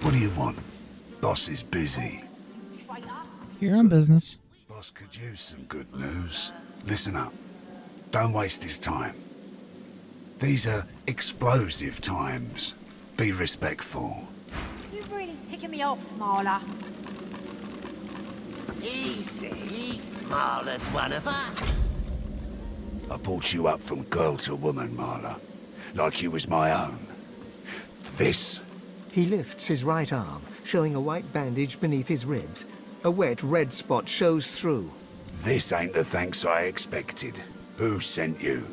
What do you want? Boss is busy. You're on business. Boss could use some good news. Listen up. Don't waste his time. These are explosive times. Be respectful. You're really ticking me off, Marla. Easy. Marla's one of us. I brought you up from girl to woman, Marla. Like you was my own. This. He lifts his right arm, showing a white bandage beneath his ribs. A wet red spot shows through. This ain't the thanks I expected. Who sent you?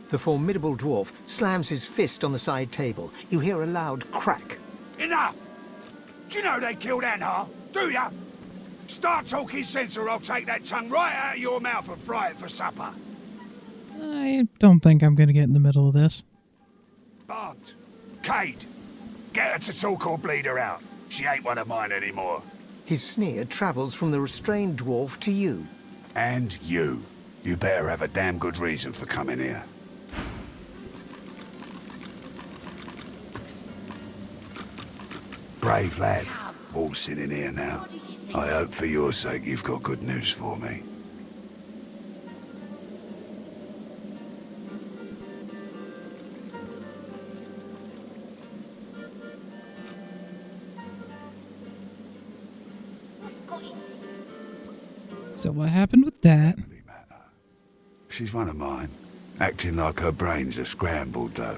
The formidable dwarf slams his fist on the side table. You hear a loud crack. Enough! Do you know they killed Anhar? Do ya? Start talking sense or I'll take that tongue right out of your mouth and fry it for supper. I don't think I'm going to get in the middle of this. Bart, Cade, get her to talk or bleed her out. She ain't one of mine anymore. His sneer travels from the restrained dwarf to you. And you. You better have a damn good reason for coming here. Brave lad, all sitting here now. I hope for your sake you've got good news for me. So what happened with that? She's one of mine. Acting like her brains are scrambled, though.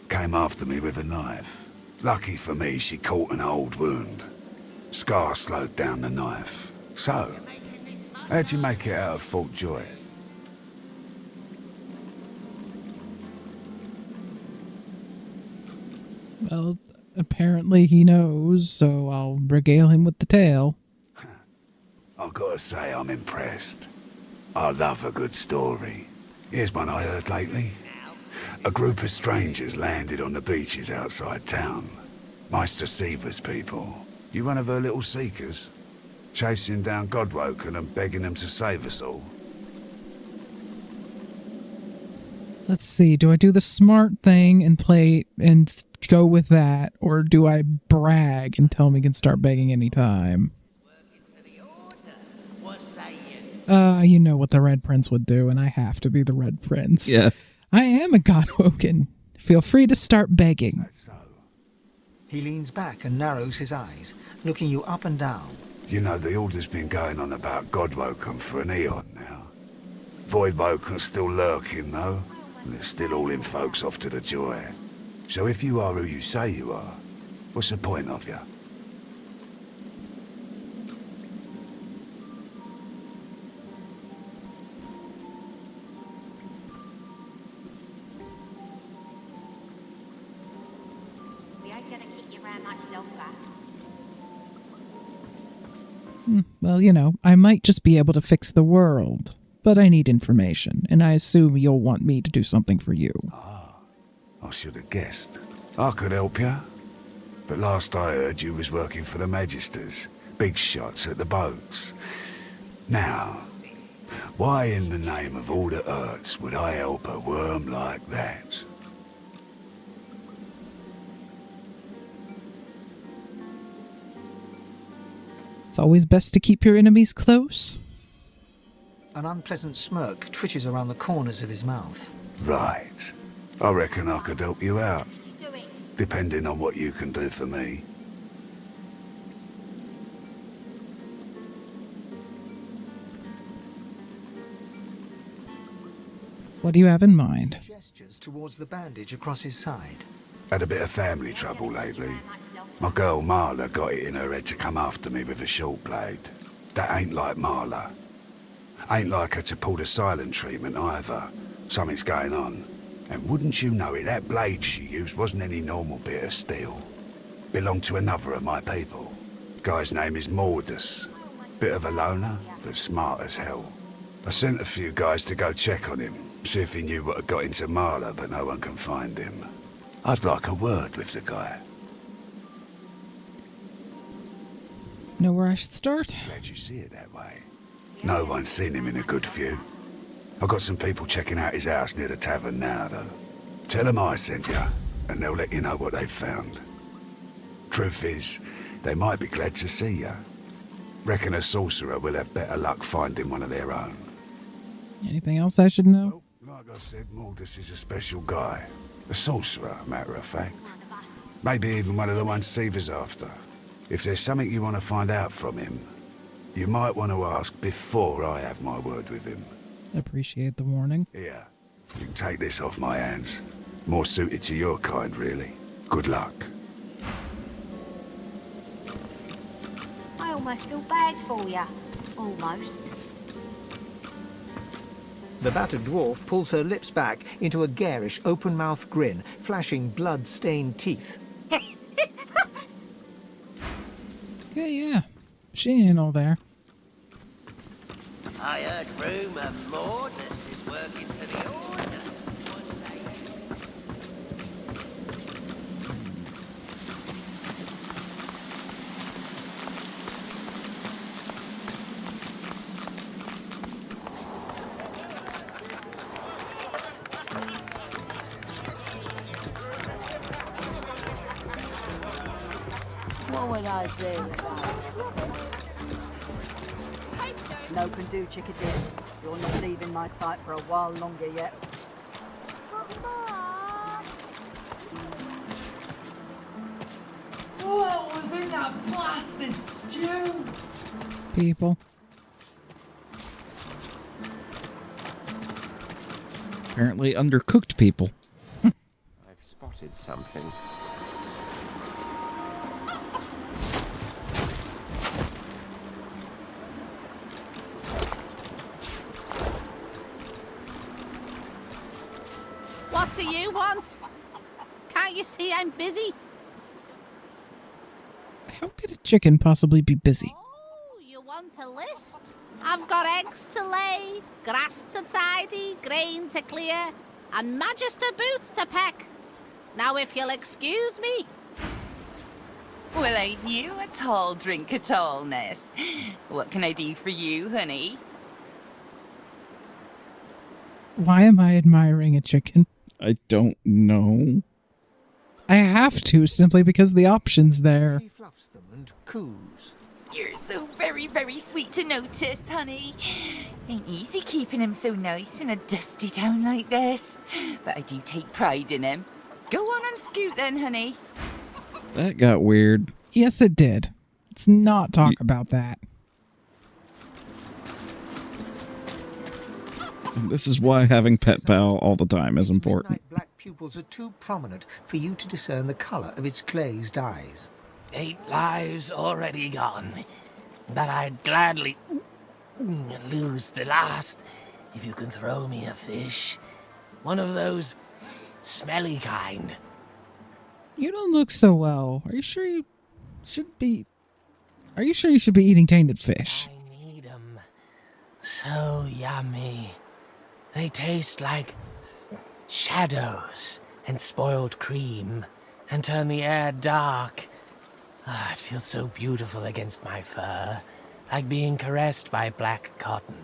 Came after me with a knife. Lucky for me, she caught an old wound. Scar slowed down the knife. So, how'd you make it out of Fort Joy? Well, apparently he knows, so I'll regale him with the tale. I've got to say I'm impressed. I love a good story. Here's one I heard lately. A group of strangers landed on the beaches outside town. Meister Seaver's people. You one of her little seekers? Chasing down Godwoken and begging them to save us all? Let's see, do I do the smart thing and play and go with that, or do I brag and tell him he can start begging anytime? You know what the Red Prince would do, and I have to be the Red Prince. Yeah. I am a Godwoken. Feel free to start begging. That's so. He leans back and narrows his eyes, looking you up and down. You know, the Order's been going on about Godwoken for an eon now. Voidwoken's still lurking, though. And they're still hauling folks off to the Joy. So if you are who you say you are, what's the point of you? We ain't gonna keep you around much longer. Well, you know, I might just be able to fix the world, but I need information, and I assume you'll want me to do something for you. I should have guessed. I could help you. But last I heard, you was working for the Magisters. Big shots at the boats. Now, why in the name of all that hurts would I help a worm like that? It's always best to keep your enemies close. An unpleasant smirk twitches around the corners of his mouth. Right. I reckon I could help you out, What you doing? depending on what you can do for me. What do you have in mind? Gestures towards the bandage across his side. Had a bit of family trouble lately. Much longer. My girl Marla got it in her head to come after me with a short blade. That ain't like Marla. Ain't like her to pull the silent treatment either. Something's going on. And wouldn't you know it, that blade she used wasn't any normal bit of steel. Belonged to another of my people. Guy's name is Mordus. Bit of a loner, but smart as hell. I sent a few guys to go check on him, see if he knew what had got into Marla, but no one can find him. I'd like a word with the guy. Know where I should start? Glad you see it that way. No one's seen him in a good few. I've got some people checking out his house near the tavern now, though. Tell them I sent you, and they'll let you know what they've found. Truth is, they might be glad to see you. Reckon a sorcerer will have better luck finding one of their own. Anything else I should know? Well, like I said, Maldus is a special guy. A sorcerer, matter of fact. Maybe even one of the ones Seaver's after. If there's something you want to find out from him, you might want to ask before I have my word with him. Appreciate the warning. Here, you can take this off my hands. More suited to your kind, really. Good luck. I almost feel bad for you. Almost. The battered dwarf pulls her lips back into a garish, open-mouthed grin, flashing blood-stained teeth. Okay, yeah. She ain't all there. I heard rumour Mordus is working for the Order. What would I do? No can do, chickadee. You're not leaving my sight for a while longer yet. What was in that blasted stew? People. Apparently undercooked people. I've spotted something. What do you want? Can't you see I'm busy? How could a chicken possibly be busy? Oh, you want a list? I've got eggs to lay, grass to tidy, grain to clear, and magister boots to peck. Now if you'll excuse me. Well, ain't you a tall drink of tallness? What can I do for you, honey? Why am I admiring a chicken? I don't know. I have to, simply because the option's there. She fluffs them and coos. You're so very, very sweet to notice, honey. Ain't easy keeping him so nice in a dusty town like this. But I do take pride in him. Go on and scoot then, honey. That got weird. Yes, it did. Let's not talk about that. This is why having pet pal all the time is Its important. midnight black pupils are too prominent for you to discern the colour of its glazed eyes. 8 lives already gone, but I'd gladly lose the last if you can throw me a fish. One of those smelly kind. You don't look so well. Are you sure you should be... Are you sure you should be eating tainted fish? I need 'em. So yummy. They taste like shadows and spoiled cream and turn the air dark. Ah, it feels so beautiful against my fur, like being caressed by black cotton.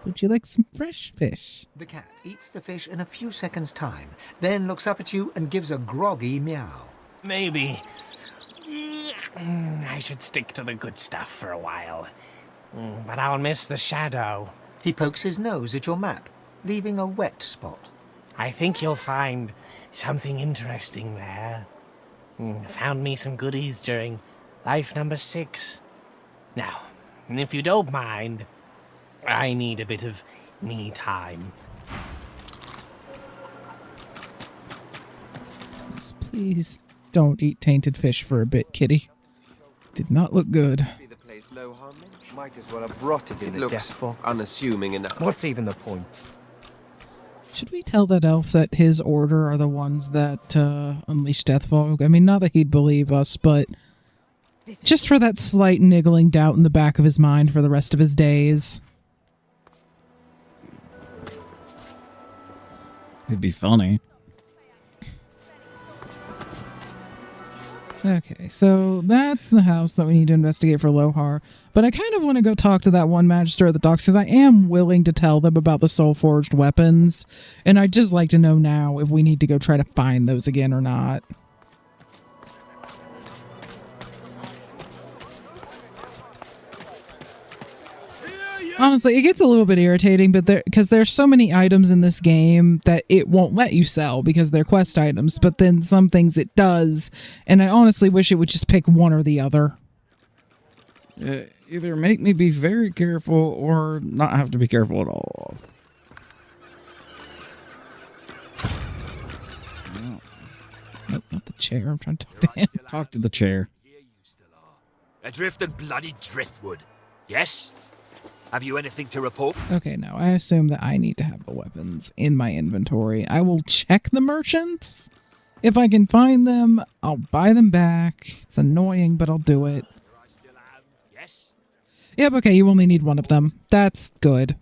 Would you like some fresh fish? The cat eats the fish in a few seconds' time, then looks up at you and gives a groggy meow. Maybe I should stick to the good stuff for a while. But I'll miss the shadow. He pokes his nose at your map, leaving a wet spot. I think you'll find something interesting there. Found me some goodies during life number 6. Now, if you don't mind, I need a bit of me time. Please don't eat tainted fish for a bit, kitty. Did not look good. The place low harm mentioned. Might as well have brought it in the Looks death fog. unassuming enough. What's even the point? Should we tell that elf that his order are the ones that unleash death fog? I mean, not that he'd believe us, but just for that slight niggling doubt in the back of his mind for the rest of his days. It'd be funny. Okay, so that's the house that we need to investigate for Lohar. But I kind of want to go talk to that one magister at the docks because I am willing to tell them about the soul-forged weapons. And I'd just like to know now if we need to go try to find those again or not. Honestly, it gets a little bit irritating, but because there's so many items in this game that it won't let you sell because they're quest items, but then some things it does, and I honestly wish it would just pick one or the other. Either make me be very careful or not have to be careful at all. Nope, not the chair. I'm trying to talk to him. Talk to the chair. Adrift and bloody driftwood. Yes? Have you anything to report? Okay, no, I assume that I need to have the weapons in my inventory. I will check the merchants. If I can find them, I'll buy them back. It's annoying, but I'll do it. Yes? Yep, okay, you only need one of them. That's good.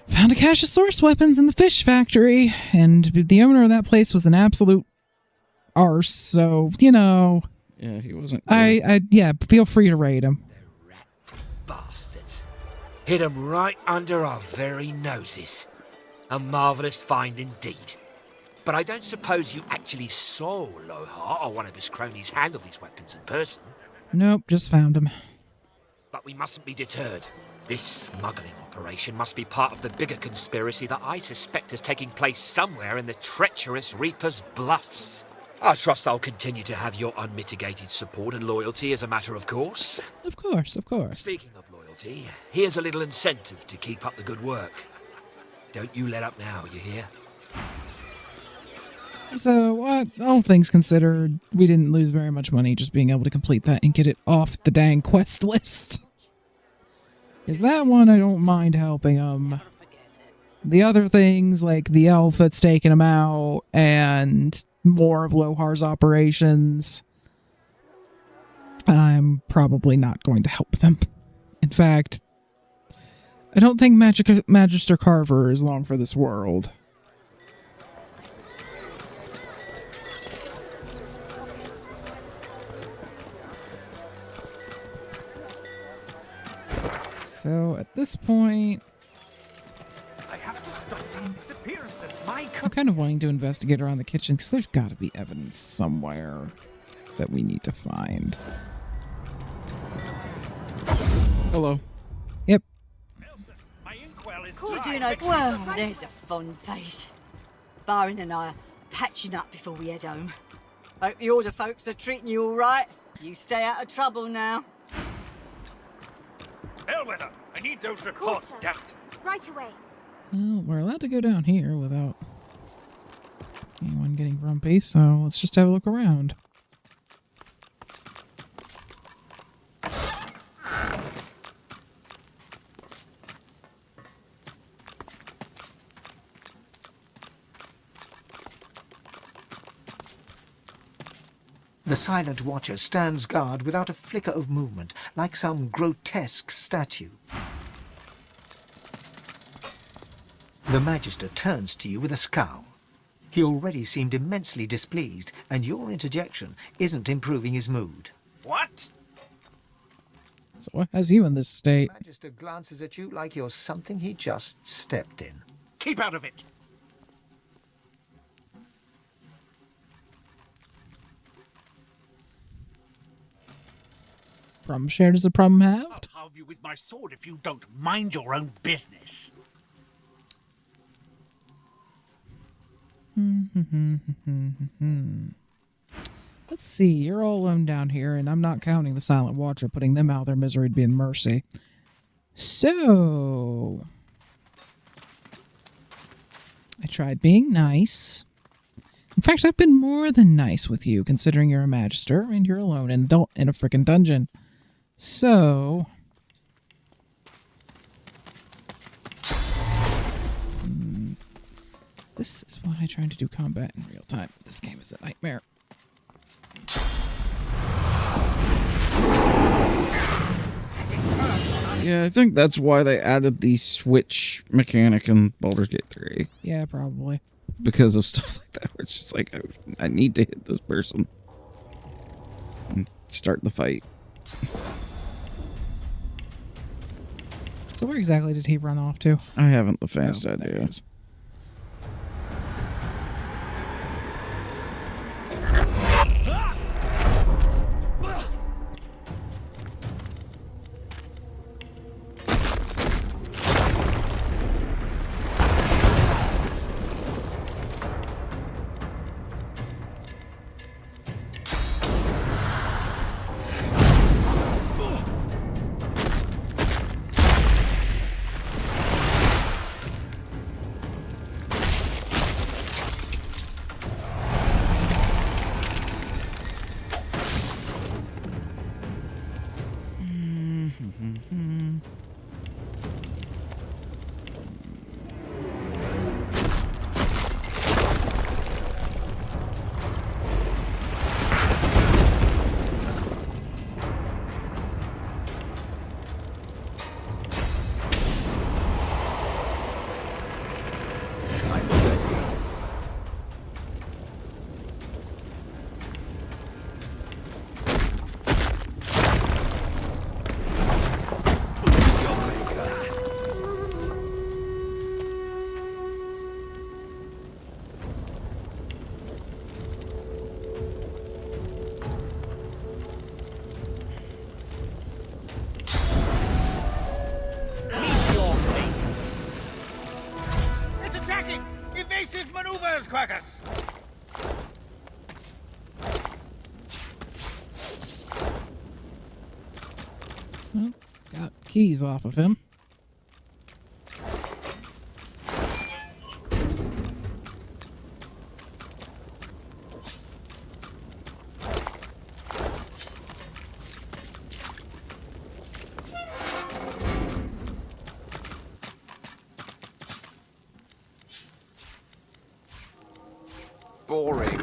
Found a cache of source weapons in the fish factory, and the owner of that place was an absolute arse, so, you know. Yeah, he wasn't. Yeah, feel free to raid him. Bastards. Hid 'em right under our very noses. A marvellous find indeed. But I don't suppose you actually saw Lohar or one of his cronies handle these weapons in person. Nope, just found him. But we mustn't be deterred. This smuggling operation must be part of the bigger conspiracy that I suspect is taking place somewhere in the treacherous Reaper's Bluffs. I trust I'll continue to have your unmitigated support and loyalty as a matter of course. Of course, of course. Speaking of loyalty, here's a little incentive to keep up the good work. Don't you let up now, you hear? So, all things considered, we didn't lose very much money just being able to complete that and get it off the dang quest list. Is that one I don't mind helping them. The other things, like the elf that's taking them out, and more of Lohar's operations, I'm probably not going to help them. In fact, I don't think Magister Carver is long for this world. So at this point, I'm kind of wanting to investigate around the kitchen because there's got to be evidence somewhere that we need to find. Hello. Yep. Well, there's a fun face. Byron and I are patching up before we head home. Hope the order folks are treating you all right. You stay out of trouble now. Bellwether, I need those reports damped. Right away. Well, we're allowed to go down here without anyone getting grumpy, so let's just have a look around. The silent watcher stands guard without a flicker of movement, like some grotesque statue. The Magister turns to you with a scowl. He already seemed immensely displeased, and your interjection isn't improving his mood. What? So what has you in this state? The Magister glances at you like you're something he just stepped in. Keep out of it. Problem shared is a problem halved. I'll have you with my sword if you don't mind your own business. Let's see, you're all alone down here, and I'm not counting the Silent Watcher, putting them out of their misery to be in mercy. So, I tried being nice. In fact, I've been more than nice with you, considering you're a Magister and you're alone in a frickin' dungeon. So, this is why I try to do combat in real time. This game is a nightmare. Yeah, I think that's why they added the switch mechanic in Baldur's Gate 3. Yeah, probably. Because of stuff like that, where it's just like, I need to hit this person. and start the fight. So where exactly did he run off to? I haven't the faintest idea. There he is. Evasive maneuvers, Quackers! Well, got keys off of him. Boring.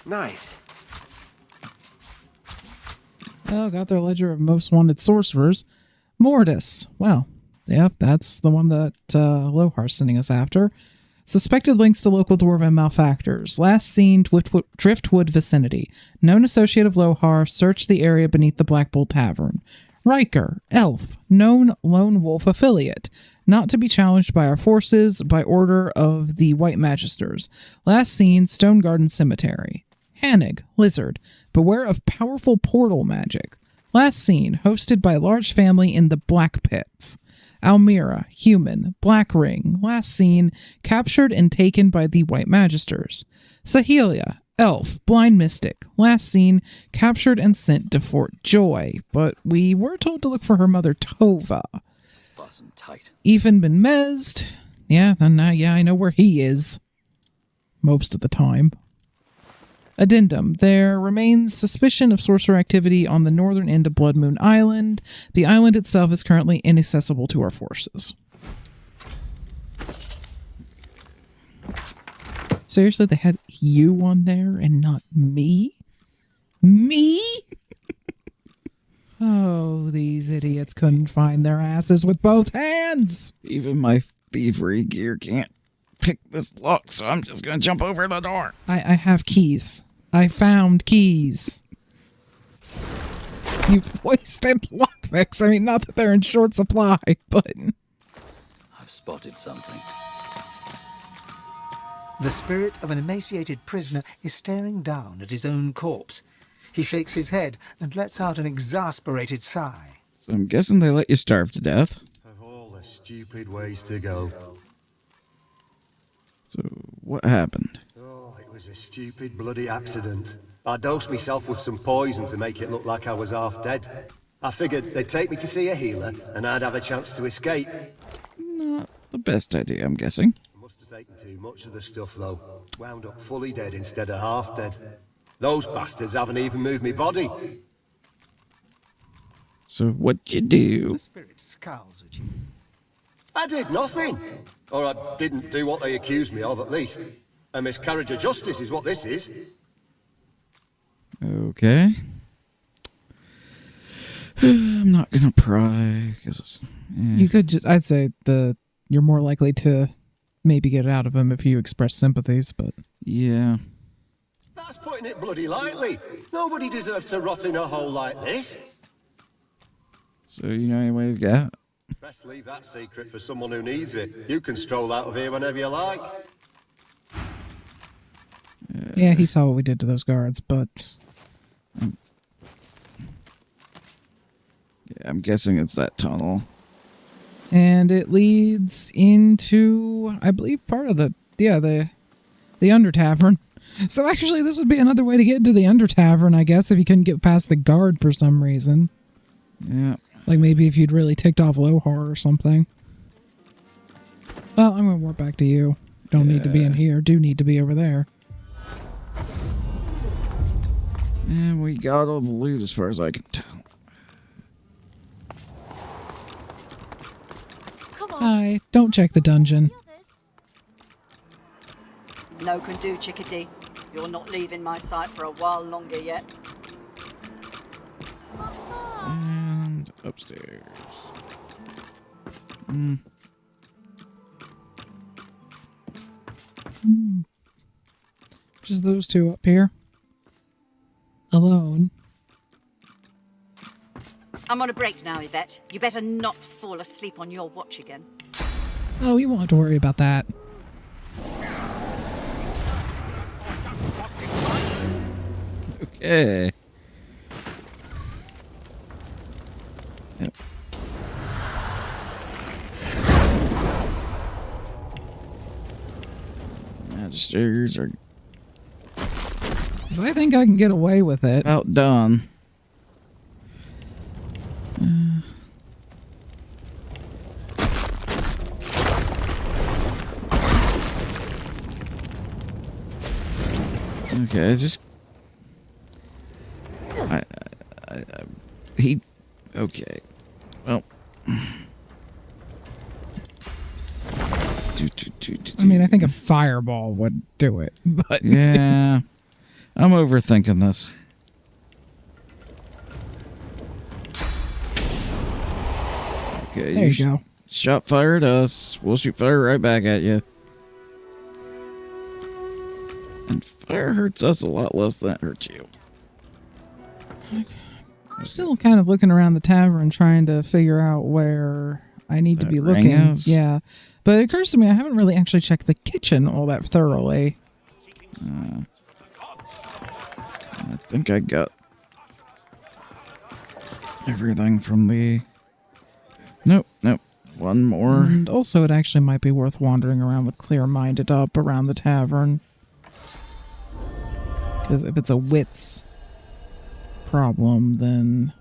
Nice. Oh, got their ledger of most wanted sorcerers. Mortis. Well, yep, that's the one that Lohar's sending us after. Suspected links to local dwarven malefactors. Last seen Driftwood vicinity. Known associate of Lohar. Searched the area beneath the Black Bull Tavern. Riker, elf, known lone wolf affiliate. Not to be challenged by our forces by order of the White Magisters. Last seen Stone Garden Cemetery. Hannig, lizard. Beware of powerful portal magic. Last seen hosted by a large family in the Black Pits. Almira, human, Black Ring, last seen, captured and taken by the White Magisters. Sahelia, elf, blind mystic, last seen, captured and sent to Fort Joy, but we were told to look for her mother Tova. Fussing tight. Even been mezzed. Yeah, I know where he is. Most of the time. Addendum. There remains suspicion of sorcerer activity on the northern end of Blood Moon Island. The island itself is currently inaccessible to our forces. Seriously, they had you on there and not me? Me? Oh, these idiots couldn't find their asses with both hands. Even my thievery gear can't pick this lock, so I'm just gonna jump over the door. I have keys. I found keys. You've wasted lockpicks. I mean, not that they're in short supply, but... I've spotted something. The spirit of an emaciated prisoner is staring down at his own corpse. He shakes his head and lets out an exasperated sigh. So I'm guessing they let you starve to death. Of all the stupid ways to go. So what happened? Oh, it was a stupid bloody accident. I dosed myself with some poison to make it look like I was half dead. I figured they'd take me to see a healer and I'd have a chance to escape. Not the best idea, I'm guessing. I must have taken too much of the stuff though. Wound up fully dead instead of half dead. Those bastards haven't even moved me body. So what'd you do? The spirit scowls at you. I did nothing. Or I didn't do what they accused me of, at least. A miscarriage of justice is what this is. Okay. I'm not gonna pry because You could just, I'd say you're more likely to maybe get it out of him if you express sympathies, but yeah. That's putting it bloody lightly. Nobody deserves to rot in a hole like this. So you know any way to get? Best leave that secret for someone who needs it. You can stroll out of here whenever you like. yeah, he saw what we did to those guards, but Yeah, I'm guessing it's that tunnel. and it leads into, I believe, part of the Under Tavern. So actually, this would be another way to get into the Under Tavern, I guess, if you couldn't get past the guard for some reason. Yeah. Like maybe if you'd really ticked off Lohar or something. Well, I'm going to warp back to you. Don't need to be in here. Do need to be over there. And we got all the loot as far as I can tell. Hi, don't check the dungeon. No can do, Chickadee. You're not leaving my sight for a while longer yet. And upstairs. Just those two up here. Alone. I'm on a break now, Yvette. You better not fall asleep on your watch again. Oh, you won't have to worry about that. Okay. Yep. Magisters are I think I can get away with it. about done. Okay, just he okay. Well, I mean, I think a fireball would do it, but yeah, I'm overthinking this. Okay, there you go. Shot fire at us. We'll shoot fire right back at you. And fire hurts us a lot less than it hurts you. I'm still kind of looking around the tavern trying to figure out where I need to be looking. Is? Yeah. But it occurs to me I haven't really actually checked the kitchen all that thoroughly. I think I got everything from the... Nope. One more. And also it actually might be worth wandering around with clear-minded up around the tavern. Because if it's a wits problem, then...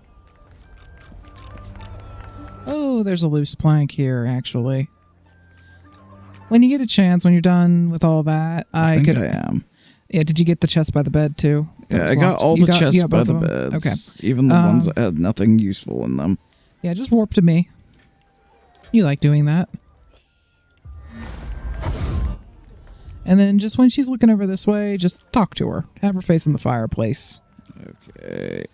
Oh, there's a loose plank here, actually. When you get a chance, when you're done with all that, I think I am. Yeah, did you get the chest by the bed, too? Yeah, I got all the chests by the beds. Okay. Even the ones that had nothing useful in them. Yeah, just warp to me. You like doing that. And then just when she's looking over this way, just talk to her. Have her face in the fireplace. Okay,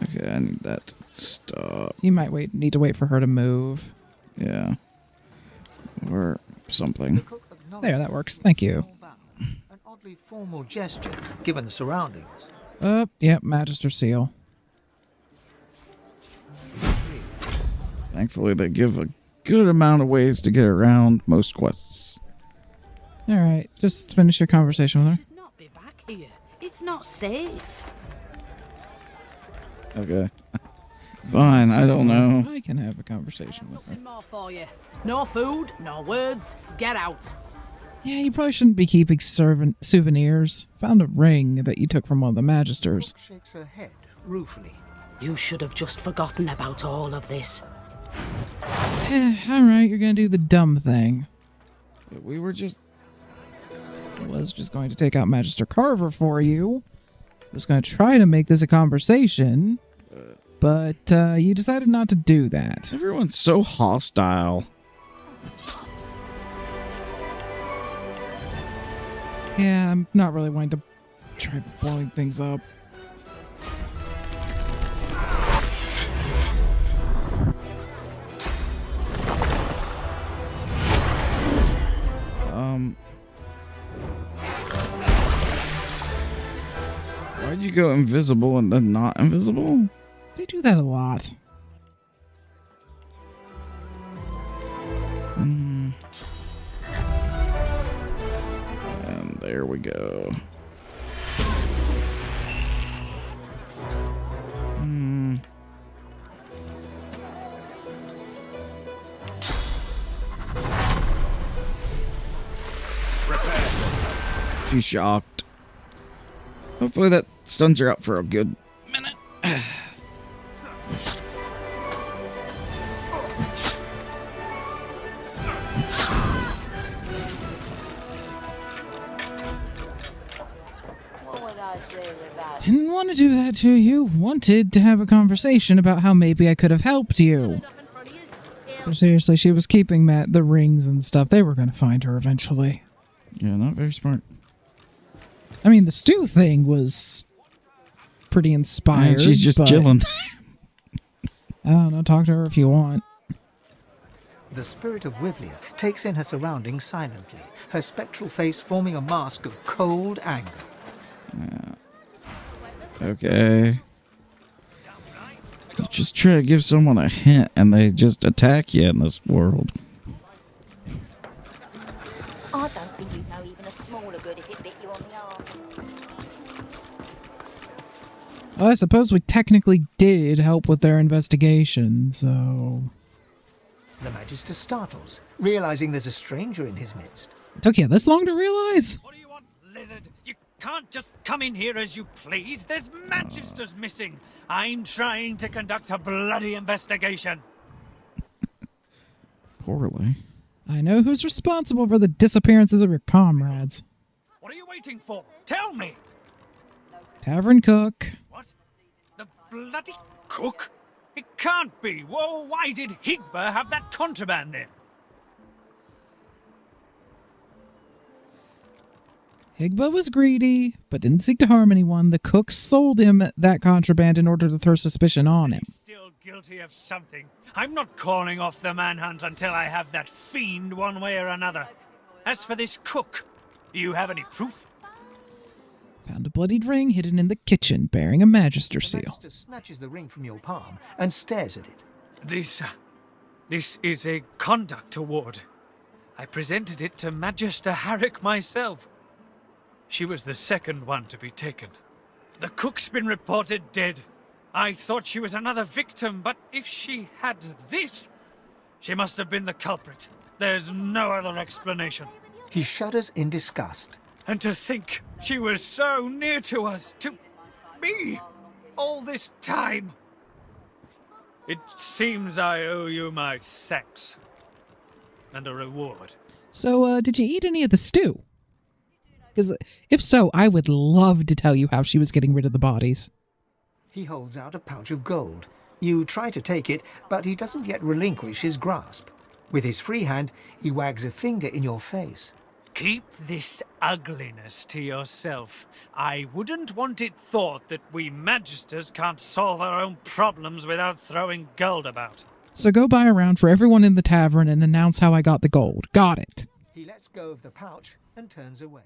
okay, I need that to stop. You might need to wait for her to move. Yeah. Or something. There, that works. Thank you. An oddly formal gesture, given the surroundings. Yep, Magister Seal. Thankfully, they give a good amount of ways to get around most quests. Alright, just finish your conversation with her. Not be back here. It's not safe. Okay. Fine, I don't know. I can have a conversation with her. Nothing more for you. No food, no words. Get out. Yeah, you probably shouldn't be keeping souvenirs. Found a ring that you took from one of the Magisters. Shakes her head ruefully. You should have just forgotten about all of this. Alright, you're gonna do the dumb thing. We were just... Was just going to take out Magister Carver for you. Was going to try to make this a conversation. But you decided not to do that. Everyone's so hostile. Yeah, I'm not really wanting to Tried blowing things up. Why'd you go invisible and then not invisible? They do that a lot. And there we go. She's shocked. Hopefully that stuns her out for a good minute. Didn't want to do that to you. Wanted to have a conversation about how maybe I could have helped you. But seriously, she was keeping the rings and stuff. They were going to find her eventually. Yeah, not very smart. I mean, the stew thing was pretty inspired. And she's just chilling. I don't know. Talk to her if you want. The spirit of Wivlia takes in her surroundings silently, her spectral face forming a mask of cold anger. Okay. You just try to give someone a hint and they just attack you in this world. I don't think you'd know even a smaller good if it bit you on the arm. Well, I suppose we technically did help with their investigation, so... The Magister startles, realizing there's a stranger in his midst. It took you this long to realize? What do you want, lizard? You can't just come in here as you please. There's Magisters missing. I'm trying to conduct a bloody investigation. Poorly. I know who's responsible for the disappearances of your comrades. What are you waiting for? Tell me. Tavern cook. What? The bloody cook? It can't be. Whoa, why did Higba have that contraband then? Higba was greedy, but didn't seek to harm anyone. The cook sold him that contraband in order to throw suspicion on him. He's still guilty of something. I'm not calling off the manhunt until I have that fiend one way or another. As for this cook, do you have any proof? Found a bloodied ring hidden in the kitchen, bearing a Magister seal. The Magister snatches the ring from your palm and stares at it. This is a conduct award. I presented it to Magister Harrick myself. She was the second one to be taken. The cook's been reported dead. I thought she was another victim, but if she had this, she must have been the culprit. There's no other explanation. He shudders in disgust. And to think she was so near to us, to me, all this time. It seems I owe you my thanks. And a reward. So, did you eat any of the stew? Because if so, I would love to tell you how she was getting rid of the bodies. He holds out a pouch of gold. You try to take it, but he doesn't yet relinquish his grasp. With his free hand, he wags a finger in your face. Keep this ugliness to yourself. I wouldn't want it thought that we Magisters can't solve our own problems without throwing gold about. So go buy a round for everyone in the tavern and announce how I got the gold. Got it. He lets go of the pouch and turns away.